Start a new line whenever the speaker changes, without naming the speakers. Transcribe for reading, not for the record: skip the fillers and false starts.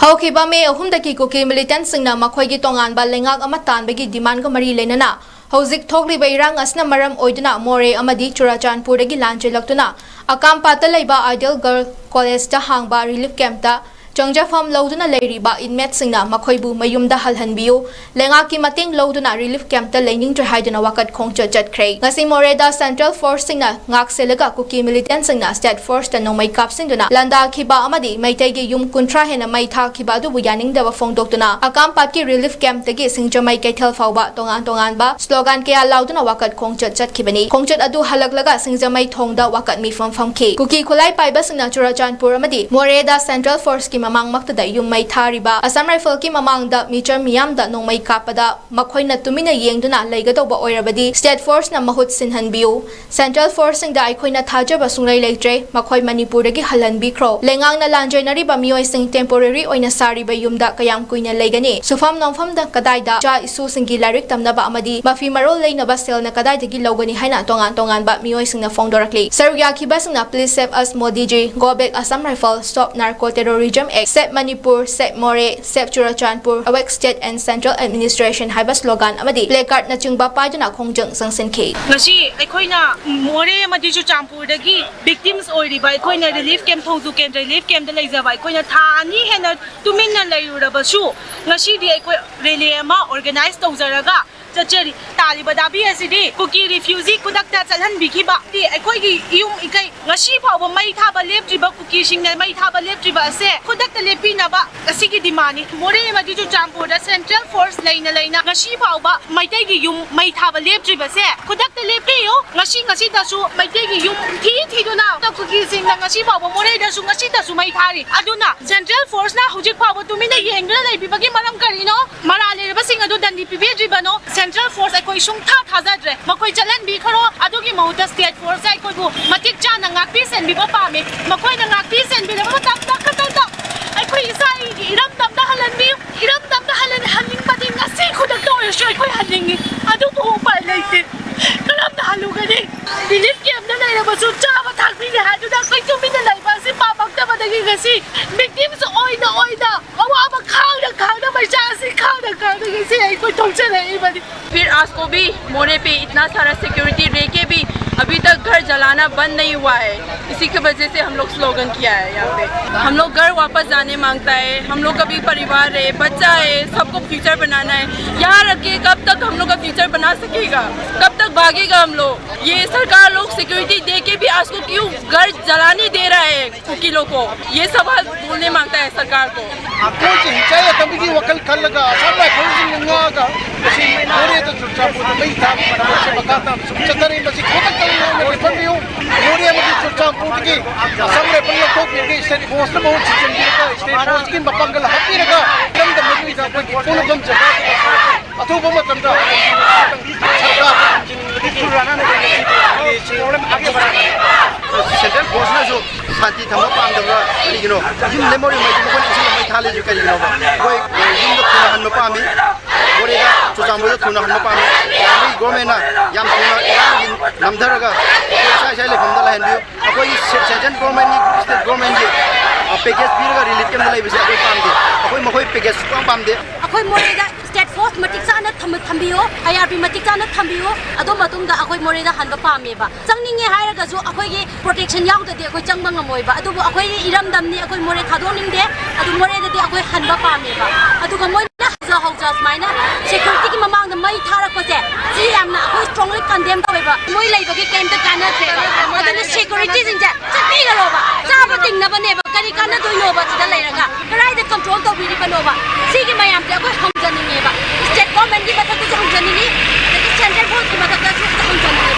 Haukiba May Ahumdaki Kuki militant Singna Makhoi Tongan Balengak Amatan Begi Diman Mari Lenana. Hauzik Tokli Bayrang Asna Maram Oiduna Moreh Amadi Churachanpur Dagi Lanjellakpa AKAMPAT Laiba Ideal Girl College Da HANBA Relief Camp Da Jongjafam Lauduna LEIRIBA Inmet Singna Makhoibu Meeyamna HANBA Lengaki Mating Lauduna Relief Camp Da Haiduna Wakat Khongchat Chatkhre Ngasi Moreh Da Central Force Singna Ngak Selaga Kuki militant Singna State Force Da Nomai Kap Singduna Landa Kiba Amadi Maitegi Yum Kuntra Hena Maitha Kiba Du Yaning Dava Fongdoktuna AKAMPAT Ki Relief Camp Dagi Singjamai Kaitel Fauba Tongan Ba Slogan Kaya Lauduna Wakat Khongchat Chatkibani Khongchat Adu Halaklaga Singjamai Thongda Wakat Mifam Famki Kuki Kulai Paiba Singna Churachanpur Amadi Moreh Da Central Force Ki Mamang Maktada Yung May Thariba Assam Rifle Ki Mamang Da Meeyamna Nongmai Kapada Makhoi na Tumina Yengduna Laigatoba Oirabadi State Force na Mahut SHEENBIYU Central Force Sing Da Aikoi na Thajaba Sunglai Leitre Makhoi Manipur Dagi Halanbi Kro Lengang na Lanjellakpa Miyoi Sing temporary oina sariba yumda kayam kuina Leigani Sufam Nongfam da Kadai Cha Isu Singi Larik Tamnaba Amadi Mafi Marol Leinaba Sel na Kadai Dagi Logani Haina Tongan Ba Miyoi Sing na Fongdorakli Sarugya Kiba Sing na Please Save Us Modiji Go Back Assam Rifle Stop Narco Terrorism X Save Manipur Save Moreh Save Churachanpur Awake State and Central Administration Haiba slogan Amadi placard na Chungba Pajana Khongjang Sangsenke
Ngasi Aikoina Moreh amadi Churachanpur Dagi victims oiriba Aikoina relief camp Thongzu Camp relief camp da Leizaba Aikoina Thani Hena Tumina Leirurabasu Ngasi di Aikoi rally ama organize tawzaraga Chachari Taliba Dabi Asidi Kuki refugee Kudakta Chalhan Bikiba di Aikoi Yum Ikai Ngasi Pau Mai Thaba Leptriba Kuki Singna Mai Thaba Leptriba Ase Kudakta Lepina Ba Asigi Dimani Moreh amadi Churachanpur da Central Force Laina Ngasi Pau Ba Maitegi Yum Mai Thaba Leptriba Se Kudakta Lepiyo Ngasi Dasu Maitegi Yum Thiduna Ta Kuki Singna Ngasi Pau Moreh Dasu Ngasi Dasu Mai Thari Aduna Central Force na Hujik Pau Tumina Yengra Leibibagi Maram Karino LEIRIBA Sing Adu Dandi Pibidribano Central Force Aikoi Sungtha Thazadre Makhoi Chalan Bi Kharo Adugi Mahuta State Force Aikoi Bu Matik Chana Ngakpi Senbiba Pame Makhoi na Ngakpi Senbiba Matamda Katanda Aikoi Isai Iram Tamda Halanbi Iram Tamda Haling Pati Ngasi Khudak Toy Shoy Koi Halingi Adu Bu Pai Leite Kalam da Halugani Relief Camp na LEIRIBA Su Chaba Thakbi ni Haduna Koi Tumina Laiba Si Pabakta Badagi Ngasi victims oina Awa Khangda Mai Chasi Khangda Ngasi Aikoi Thongchat
फिर आज को भी मोरे पे इतना सारा security रह के भी अभी तक घर जलाना बंद नहीं हुआ है। इसी की वजह से हम लोग स्लोगन किया है। यहाँ पे हम लोग घर वापस जाने मांगता है। हम लोग का भी परिवार है, बच्चा है, सबको फ्यूचर बनाना है। यहाँ रख के कब तक हम लोग का फ्यूचर बना सकेगा, कब तक भागेगा हम लोग। ये सरकार लोग सिक्योरिटी दे के भी आज को क्यों घर जलाने दे रहा है वकीलों को, ये सवाल बोलने मांगता है सरकार को।
Central Force na jo santi thama pamdabra ligino yum memory mai ko ni thale ju kari no koi yum da thuna han pami Moreh da Churachanpur da thuna han pami yani government na yam thuna irangin namdaraga sai le phomda la hendu akoi central government ni state government ji package biraga relief camp lai bisi akoi pamde akoi makhoi package pamde
akoi Moreh da state force matik sana thambiyo IRP matik sana thambiyo ado matumda akoi Moreh da hanba pameba changninge hairaga ju akoi gi protection yaudade akoi changba ngamoiba adu akoi iramdamni akoi Moreh thadoningde adu Moreh da akoi hanba pameba adu ga moi na hauja smaina security ki mamang da mai tharakpase ji yamna akoi strongly condemn taweba moi leibagi camp da kana theba adu security jinja chappi galoba chaba tingnaba neba kari kana doinoba chida leiraga karai da control tawbiriba noba sigi mayam da akoi hamjaningeba state government ki mathak da hamjanini central force ki mathak da hamjanini